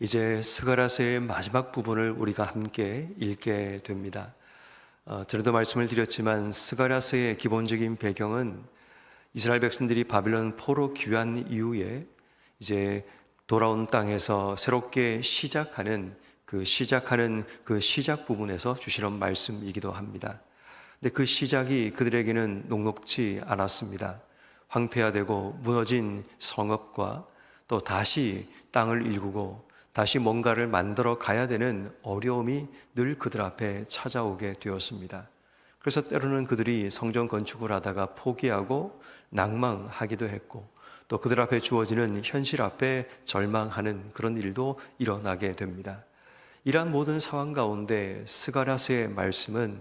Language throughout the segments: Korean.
이제 스가랴서의 마지막 부분을 우리가 함께 읽게 됩니다. 전에도 말씀을 드렸지만 스가랴서의 기본적인 배경은 이스라엘 백성들이 바빌론 포로 귀환 이후에 이제 돌아온 땅에서 새롭게 시작하는 그 시작 부분에서 주시는 말씀이기도 합니다. 근데 그 시작이 그들에게는 녹록지 않았습니다. 황폐화되고 무너진 성읍과 또 다시 땅을 일구고 다시 뭔가를 만들어 가야 되는 어려움이 늘 그들 앞에 찾아오게 되었습니다. 그래서 때로는 그들이 성전 건축을 하다가 포기하고 낭망하기도 했고, 또 그들 앞에 주어지는 현실 앞에 절망하는 그런 일도 일어나게 됩니다. 이러한 모든 상황 가운데 스가랴서의 말씀은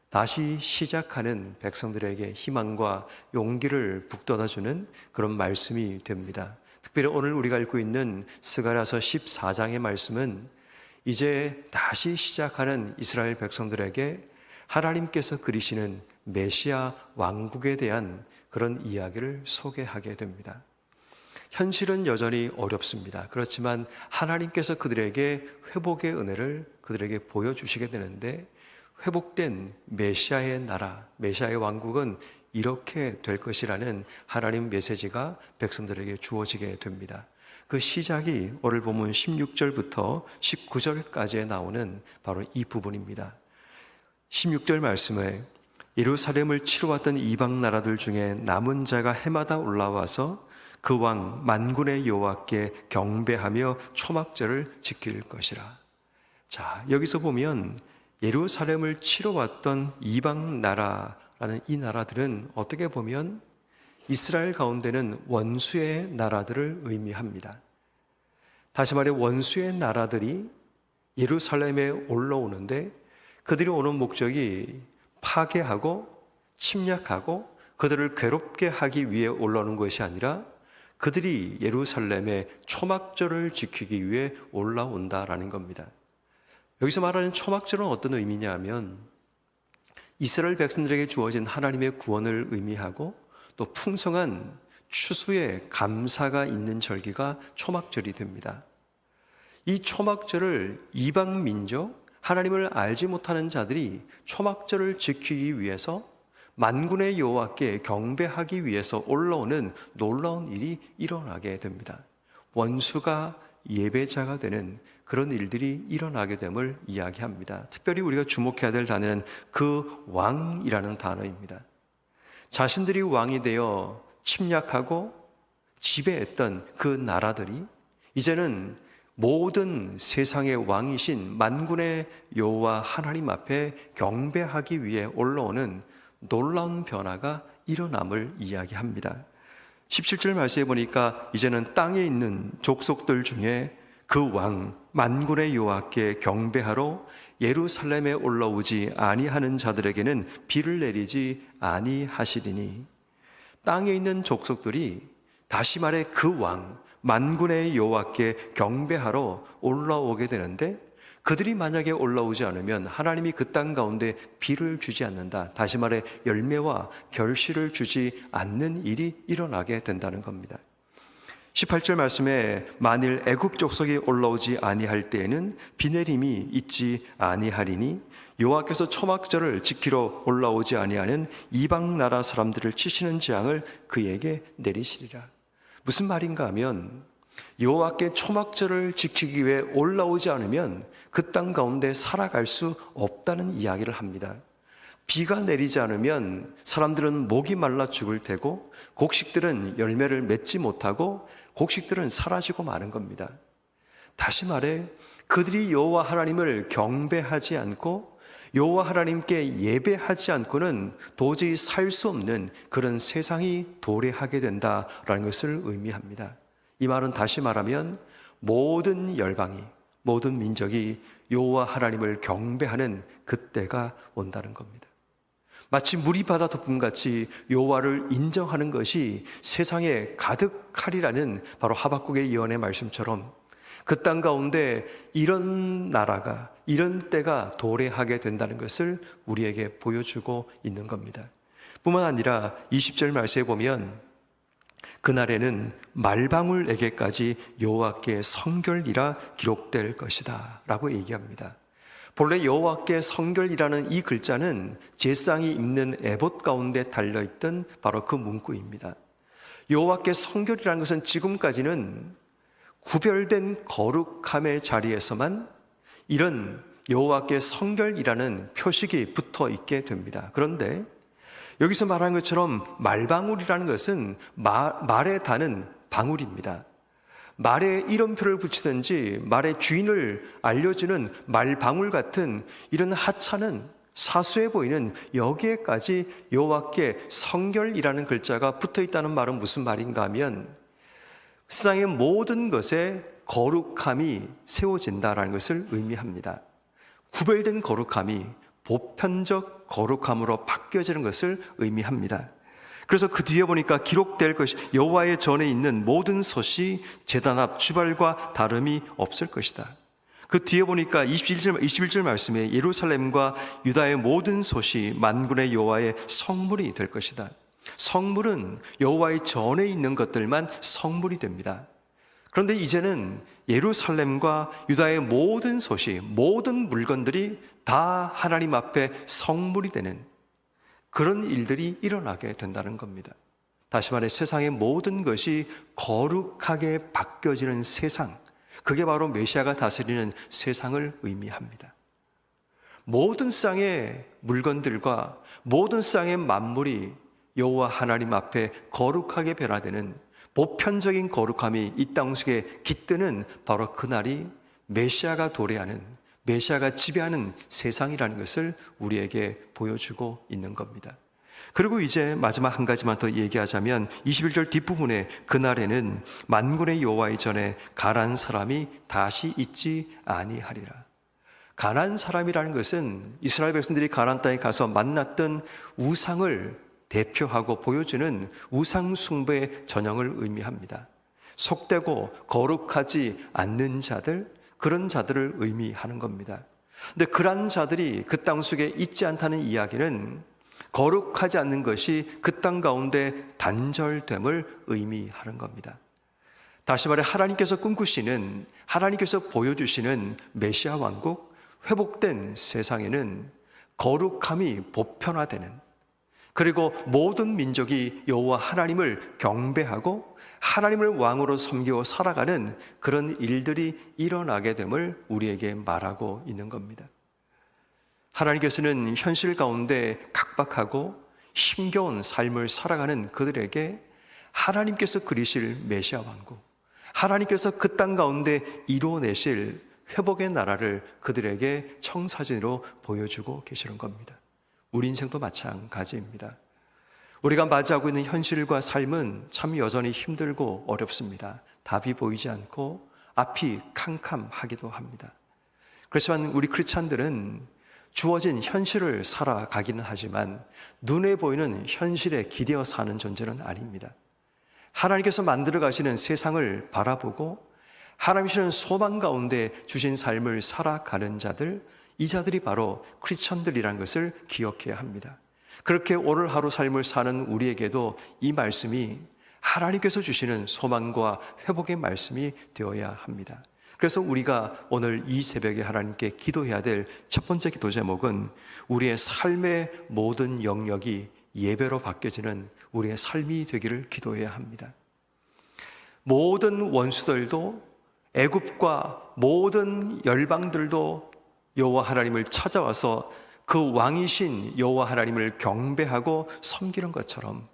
다시 시작하는 백성들에게 희망과 용기를 북돋아주는 그런 말씀이 됩니다. 특별히 오늘 우리가 읽고 있는 스가랴서 14장의 말씀은 이제 다시 시작하는 이스라엘 백성들에게 하나님께서 그리시는 메시아 왕국에 대한 그런 이야기를 소개하게 됩니다. 현실은 여전히 어렵습니다. 그렇지만 하나님께서 그들에게 회복의 은혜를 그들에게 보여주시게 되는데, 회복된 메시아의 나라, 메시아의 왕국은 이렇게 될 것이라는 하나님 메시지가 백성들에게 주어지게 됩니다. 그 시작이 오늘 본문 16절부터 19절까지에 나오는 바로 이 부분입니다. 16절 말씀에 예루살렘을 치러 왔던 이방 나라들 중에 남은 자가 해마다 올라와서 그 왕 만군의 여호와께 경배하며 초막절을 지킬 것이라. 자, 여기서 보면 예루살렘을 치러 왔던 이방 나라라는 이 나라들은 어떻게 보면 이스라엘 가운데는 원수의 나라들을 의미합니다. 다시 말해 원수의 나라들이 예루살렘에 올라오는데 그들이 오는 목적이 파괴하고 침략하고 그들을 괴롭게 하기 위해 올라오는 것이 아니라 그들이 예루살렘의 초막절을 지키기 위해 올라온다라는 겁니다. 여기서 말하는 초막절은 어떤 의미냐 하면 이스라엘 백성들에게 주어진 하나님의 구원을 의미하고 또 풍성한 추수의 감사가 있는 절기가 초막절이 됩니다. 이 초막절을 이방 민족, 하나님을 알지 못하는 자들이 초막절을 지키기 위해서 만군의 여호와께 경배하기 위해서 올라오는 놀라운 일이 일어나게 됩니다. 원수가 예배자가 되는 그런 일들이 일어나게 됨을 이야기합니다. 특별히 우리가 주목해야 될 단어는 그 왕이라는 단어입니다. 자신들이 왕이 되어 침략하고 지배했던 그 나라들이 이제는 모든 세상의 왕이신 만군의 여호와 하나님 앞에 경배하기 위해 올라오는 놀라운 변화가 일어남을 이야기합니다. 17절 말씀해 보니까 이제는 땅에 있는 족속들 중에 그 왕 만군의 여호와께 경배하러 예루살렘에 올라오지 아니하는 자들에게는 비를 내리지 아니하시리니, 땅에 있는 족속들이 다시 말해 그 왕 만군의 여호와께 경배하러 올라오게 되는데, 그들이 만약에 올라오지 않으면 하나님이 그 땅 가운데 비를 주지 않는다. 다시 말해 열매와 결실을 주지 않는 일이 일어나게 된다는 겁니다. 18절 말씀에 만일 애굽 족속이 올라오지 아니할 때에는 비 내림이 있지 아니하리니 여호와께서 초막절을 지키러 올라오지 아니하는 이방 나라 사람들을 치시는 재앙을 그에게 내리시리라. 무슨 말인가 하면 여호와께 초막절을 지키기 위해 올라오지 않으면 그 땅 가운데 살아갈 수 없다는 이야기를 합니다. 비가 내리지 않으면 사람들은 목이 말라 죽을 테고 곡식들은 열매를 맺지 못하고 곡식들은 사라지고 마는 겁니다. 다시 말해 그들이 여호와 하나님을 경배하지 않고 여호와 하나님께 예배하지 않고는 도저히 살 수 없는 그런 세상이 도래하게 된다라는 것을 의미합니다. 이 말은 다시 말하면 모든 열방이, 모든 민족이 여호와 하나님을 경배하는 그때가 온다는 겁니다. 마치 물이 바다 덮음같이 여호와를 인정하는 것이 세상에 가득하리라는 바로 하박국의 예언의 말씀처럼 그 땅 가운데 이런 나라가, 이런 때가 도래하게 된다는 것을 우리에게 보여주고 있는 겁니다. 뿐만 아니라 20절 말씀에 보면 그날에는 말방울에게까지 여호와께 성결이라 기록될 것이다 라고 얘기합니다. 본래 여호와께 성결이라는 이 글자는 제사장이 입는 에봇 가운데 달려있던 바로 그 문구입니다. 여호와께 성결이라는 것은 지금까지는 구별된 거룩함의 자리에서만 이런 여호와께 성결이라는 표식이 붙어 있게 됩니다. 그런데 여기서 말한 것처럼 말방울이라는 것은 말에 닿는 방울입니다. 말에 이름표를 붙이든지 말의 주인을 알려주는 말방울 같은 이런 하찮은 사소해 보이는 여기에까지 여호와께 성결이라는 글자가 붙어 있다는 말은 무슨 말인가 하면 세상의 모든 것에 거룩함이 세워진다라는 것을 의미합니다. 구별된 거룩함이 보편적 거룩함으로 바뀌어지는 것을 의미합니다. 그래서 그 뒤에 보니까 기록될 것이 여호와의 전에 있는 모든 솥이 제단 앞 주발과 다름이 없을 것이다. 그 뒤에 보니까 21절 말씀에 예루살렘과 유다의 모든 솥이 만군의 여호와의 성물이 될 것이다. 성물은 여호와의 전에 있는 것들만 성물이 됩니다. 그런데 이제는 예루살렘과 유다의 모든 솥이, 모든 물건들이 다 하나님 앞에 성물이 되는 그런 일들이 일어나게 된다는 겁니다. 다시 말해 세상의 모든 것이 거룩하게 바뀌어지는 세상, 그게 바로 메시아가 다스리는 세상을 의미합니다. 모든 쌍의 물건들과 모든 쌍의 만물이 여호와 하나님 앞에 거룩하게 변화되는 보편적인 거룩함이 이 땅 속에 깃드는 바로 그날이 메시아가 도래하는, 메시아가 지배하는 세상이라는 것을 우리에게 보여주고 있는 겁니다. 그리고 이제 마지막 한 가지만 더 얘기하자면 21절 뒷부분에 그날에는 만군의 여호와의 전에 가난 사람이 다시 있지 아니하리라. 가난 사람이라는 것은 이스라엘 백성들이 가나안 땅에 가서 만났던 우상을 대표하고 보여주는 우상 숭배의 전형을 의미합니다. 속되고 거룩하지 않는 자들, 그런 자들을 의미하는 겁니다. 근데 그런 자들이 그 땅 속에 있지 않다는 이야기는 거룩하지 않는 것이 그 땅 가운데 단절됨을 의미하는 겁니다. 다시 말해 하나님께서 꿈꾸시는, 하나님께서 보여주시는 메시아 왕국, 회복된 세상에는 거룩함이 보편화되는, 그리고 모든 민족이 여호와 하나님을 경배하고 하나님을 왕으로 섬기고 살아가는 그런 일들이 일어나게 됨을 우리에게 말하고 있는 겁니다. 하나님께서는 현실 가운데 각박하고 힘겨운 삶을 살아가는 그들에게 하나님께서 그리실 메시아 왕국, 하나님께서 그 땅 가운데 이루어내실 회복의 나라를 그들에게 청사진으로 보여주고 계시는 겁니다. 우리 인생도 마찬가지입니다. 우리가 맞이하고 있는 현실과 삶은 참 여전히 힘들고 어렵습니다. 답이 보이지 않고 앞이 캄캄하기도 합니다. 그렇지만 우리 크리스찬들은 주어진 현실을 살아가기는 하지만 눈에 보이는 현실에 기대어 사는 존재는 아닙니다. 하나님께서 만들어 가시는 세상을 바라보고 하나님 주시는 소망 가운데 주신 삶을 살아가는 자들, 이 자들이 바로 크리스천들이라는 것을 기억해야 합니다. 그렇게 오늘 하루 삶을 사는 우리에게도 이 말씀이 하나님께서 주시는 소망과 회복의 말씀이 되어야 합니다. 그래서 우리가 오늘 이 새벽에 하나님께 기도해야 될 첫 번째 기도 제목은 우리의 삶의 모든 영역이 예배로 바뀌어지는 우리의 삶이 되기를 기도해야 합니다. 모든 원수들도, 애굽과 모든 열방들도 여호와 하나님을 찾아와서 그 왕이신 여호와 하나님을 경배하고 섬기는 것처럼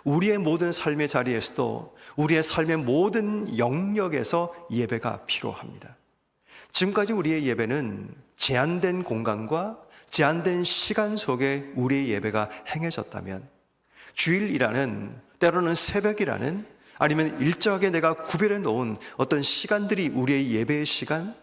우리의 모든 삶의 자리에서도 우리의 삶의 모든 영역에서 예배가 필요합니다. 지금까지 우리의 예배는 제한된 공간과 제한된 시간 속에 우리의 예배가 행해졌다면, 주일이라는, 때로는 새벽이라는, 아니면 일정하게 내가 구별해 놓은 어떤 시간들이 우리의 예배의 시간,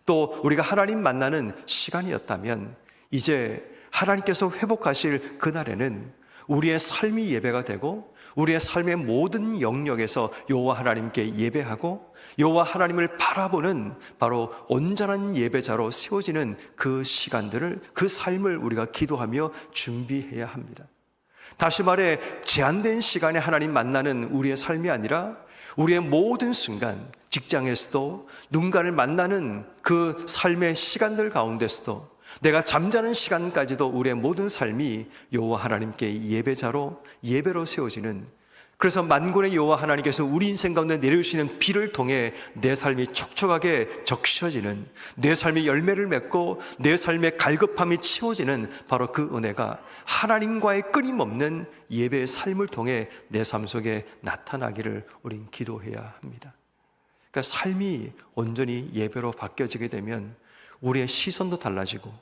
또 우리가 하나님 만나는 시간이었다면, 이제 하나님께서 회복하실 그날에는 우리의 삶이 예배가 되고 우리의 삶의 모든 영역에서 여호와 하나님께 예배하고 여호와 하나님을 바라보는 바로 온전한 예배자로 세워지는 그 시간들을, 그 삶을 우리가 기도하며 준비해야 합니다. 다시 말해 제한된 시간에 하나님 만나는 우리의 삶이 아니라 우리의 모든 순간, 직장에서도 누군가를 만나는 그 삶의 시간들 가운데서도 내가 잠자는 시간까지도 우리의 모든 삶이 여호와 하나님께 예배로 세워지는, 그래서 만군의 여호와 하나님께서 우리 인생 가운데 내려주시는 비를 통해 내 삶이 촉촉하게 적셔지는, 내 삶이 열매를 맺고 내 삶의 갈급함이 채워지는 바로 그 은혜가 하나님과의 끊임없는 예배의 삶을 통해 내 삶 속에 나타나기를 우린 기도해야 합니다. 그러니까 삶이 온전히 예배로 바뀌어지게 되면 우리의 시선도 달라지고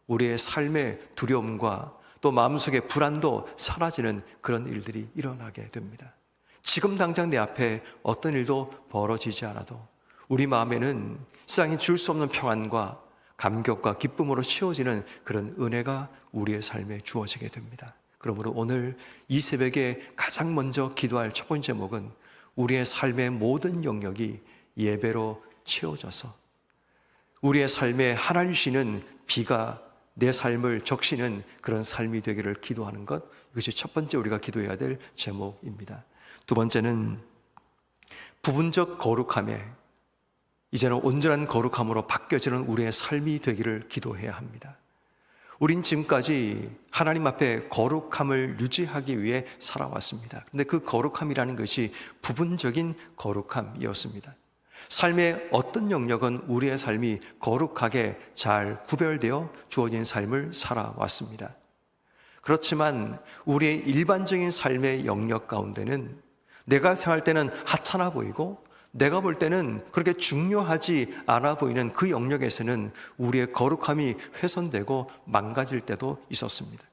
우리의 삶의 두려움과 또 마음속의 불안도 사라지는 그런 일들이 일어나게 됩니다. 지금 당장 내 앞에 어떤 일도 벌어지지 않아도 우리 마음에는 세상이 줄 수 없는 평안과 감격과 기쁨으로 채워지는 그런 은혜가 우리의 삶에 주어지게 됩니다. 그러므로 오늘 이 새벽에 가장 먼저 기도할 첫 번째 제목은 우리의 삶의 모든 영역이 예배로 채워져서 우리의 삶에 하나님 주시는 비가 내 삶을 적시는 그런 삶이 되기를 기도하는 것, 이것이 첫 번째 우리가 기도해야 될 제목입니다. 두 번째는 부분적 거룩함에 이제는 온전한 거룩함으로 바뀌어지는 우리의 삶이 되기를 기도해야 합니다. 우린 지금까지 하나님 앞에 거룩함을 유지하기 위해 살아왔습니다. 그런데 그 거룩함이라는 것이 부분적인 거룩함이었습니다. 삶의 어떤 영역은 우리의 삶이 거룩하게 잘 구별되어 주어진 삶을 살아왔습니다. 그렇지만 우리의 일반적인 삶의 영역 가운데는 내가 생각할 때는 하찮아 보이고 내가 볼 때는 그렇게 중요하지 않아 보이는 그 영역에서는 우리의 거룩함이 훼손되고 망가질 때도 있었습니다.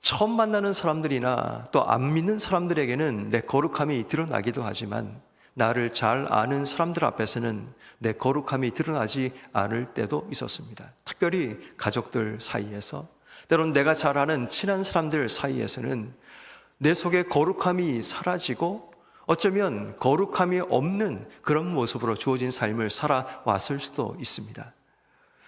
처음 만나는 사람들이나 또 안 믿는 사람들에게는 내 거룩함이 드러나기도 하지만 나를 잘 아는 사람들 앞에서는 내 거룩함이 드러나지 않을 때도 있었습니다. 특별히 가족들 사이에서, 때로는 내가 잘 아는 친한 사람들 사이에서는 내 속에 거룩함이 사라지고 어쩌면 거룩함이 없는 그런 모습으로 주어진 삶을 살아왔을 수도 있습니다.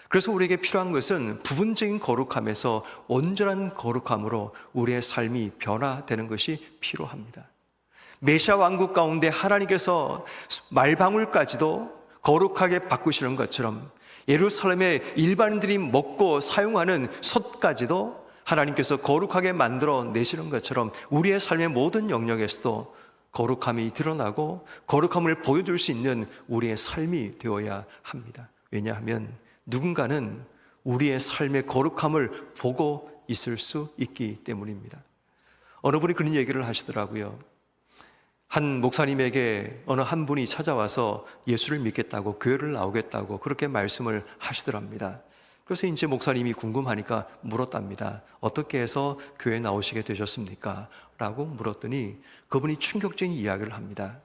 그래서 우리에게 필요한 것은 부분적인 거룩함에서 온전한 거룩함으로 우리의 삶이 변화되는 것이 필요합니다. 메시아 왕국 가운데 하나님께서 말방울까지도 거룩하게 바꾸시는 것처럼 예루살렘의 일반인들이 먹고 사용하는 솥까지도 하나님께서 거룩하게 만들어 내시는 것처럼 우리의 삶의 모든 영역에서도 거룩함이 드러나고 거룩함을 보여줄 수 있는 우리의 삶이 되어야 합니다. 왜냐하면 누군가는 우리의 삶의 거룩함을 보고 있을 수 있기 때문입니다. 어느 분이 그런 얘기를 하시더라고요. 한 목사님에게 어느 한 분이 찾아와서 예수를 믿겠다고, 교회를 나오겠다고 그렇게 말씀을 하시더랍니다. 그래서 이제 목사님이 궁금하니까 물었답니다. 어떻게 해서 교회에 나오시게 되셨습니까? 라고 물었더니 그분이 충격적인 이야기를 합니다.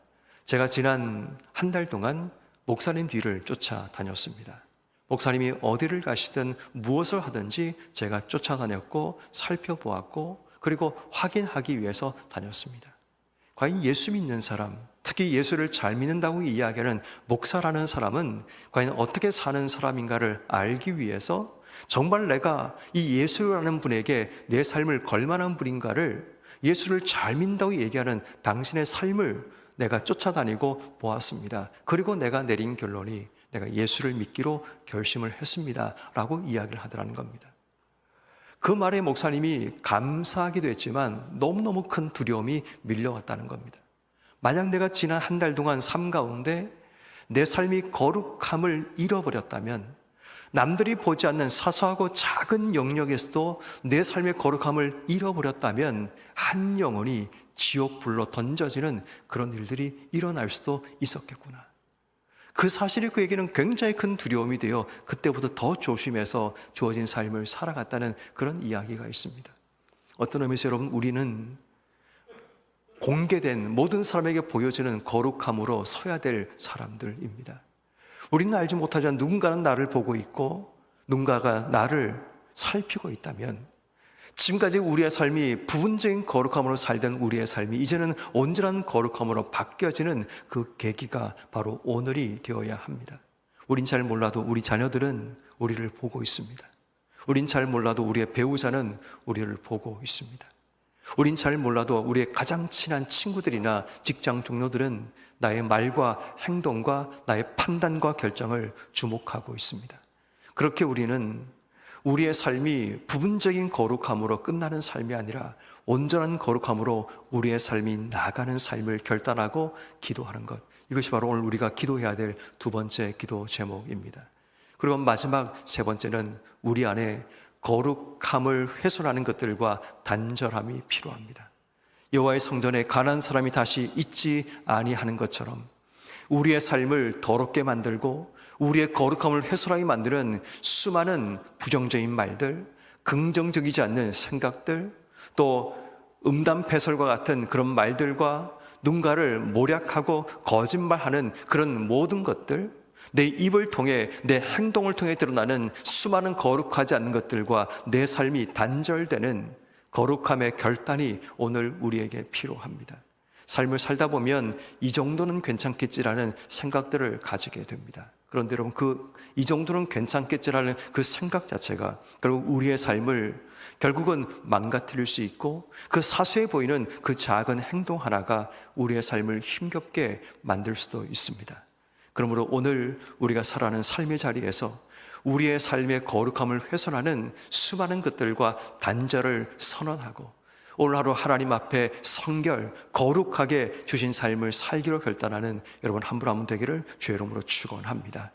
제가 지난 한 달 동안 목사님 뒤를 쫓아다녔습니다. 목사님이 어디를 가시든 무엇을 하든지 제가 쫓아다녔고 살펴보았고 그리고 확인하기 위해서 다녔습니다. 과연 예수 믿는 사람, 특히 예수를 잘 믿는다고 이야기하는 목사라는 사람은 과연 어떻게 사는 사람인가를 알기 위해서 정말 내가 이 예수라는 분에게 내 삶을 걸만한 분인가를, 예수를 잘 믿는다고 얘기하는 당신의 삶을 내가 쫓아다니고 보았습니다. 그리고 내가 내린 결론이 내가 예수를 믿기로 결심을 했습니다 라고 이야기를 하더라는 겁니다. 그 말에 목사님이 감사하기도 했지만 너무너무 큰 두려움이 밀려왔다는 겁니다. 만약 내가 지난 한 달 동안 삶 가운데 내 삶이 거룩함을 잃어버렸다면, 남들이 보지 않는 사소하고 작은 영역에서도 내 삶의 거룩함을 잃어버렸다면 한 영혼이 지옥불로 던져지는 그런 일들이 일어날 수도 있었겠구나. 그 사실이 그에게는 굉장히 큰 두려움이 되어 그때부터 더 조심해서 주어진 삶을 살아갔다는 그런 이야기가 있습니다. 어떤 의미에서 여러분, 우리는 공개된 모든 사람에게 보여지는 거룩함으로 서야 될 사람들입니다. 우리는 알지 못하지만 누군가는 나를 보고 있고 누군가가 나를 살피고 있다면, 지금까지 우리의 삶이 부분적인 거룩함으로 살던 우리의 삶이 이제는 온전한 거룩함으로 바뀌어지는 그 계기가 바로 오늘이 되어야 합니다. 우린 잘 몰라도 우리 자녀들은 우리를 보고 있습니다. 우린 잘 몰라도 우리의 배우자는 우리를 보고 있습니다. 우린 잘 몰라도 우리의 가장 친한 친구들이나 직장 동료들은 나의 말과 행동과 나의 판단과 결정을 주목하고 있습니다. 그렇게 우리는 우리의 삶이 부분적인 거룩함으로 끝나는 삶이 아니라 온전한 거룩함으로 우리의 삶이 나가는 삶을 결단하고 기도하는 것, 이것이 바로 오늘 우리가 기도해야 될 두 번째 기도 제목입니다. 그리고 마지막 세 번째는 우리 안에 거룩함을 훼손하는 것들과 단절함이 필요합니다. 여호와의 성전에 가난한 사람이 다시 있지 아니하는 것처럼 우리의 삶을 더럽게 만들고 우리의 거룩함을 훼손하게 만드는 수많은 부정적인 말들, 긍정적이지 않는 생각들, 또 음담패설과 같은 그런 말들과 누군가를 모략하고 거짓말하는 그런 모든 것들, 내 입을 통해 내 행동을 통해 드러나는 수많은 거룩하지 않는 것들과 내 삶이 단절되는 거룩함의 결단이 오늘 우리에게 필요합니다. 삶을 살다 보면 이 정도는 괜찮겠지라는 생각들을 가지게 됩니다. 그런데 여러분, 이 정도는 괜찮겠지라는 그 생각 자체가 결국 우리의 삶을 결국은 망가뜨릴 수 있고, 그 사소해 보이는 그 작은 행동 하나가 우리의 삶을 힘겹게 만들 수도 있습니다. 그러므로 오늘 우리가 살아가는 삶의 자리에서 우리의 삶의 거룩함을 훼손하는 수많은 것들과 단절을 선언하고, 오늘 하루 하나님 앞에 성결, 거룩하게 주신 삶을 살기로 결단하는 여러분 한 분 한 분 되기를 주의 이름으로 축원합니다.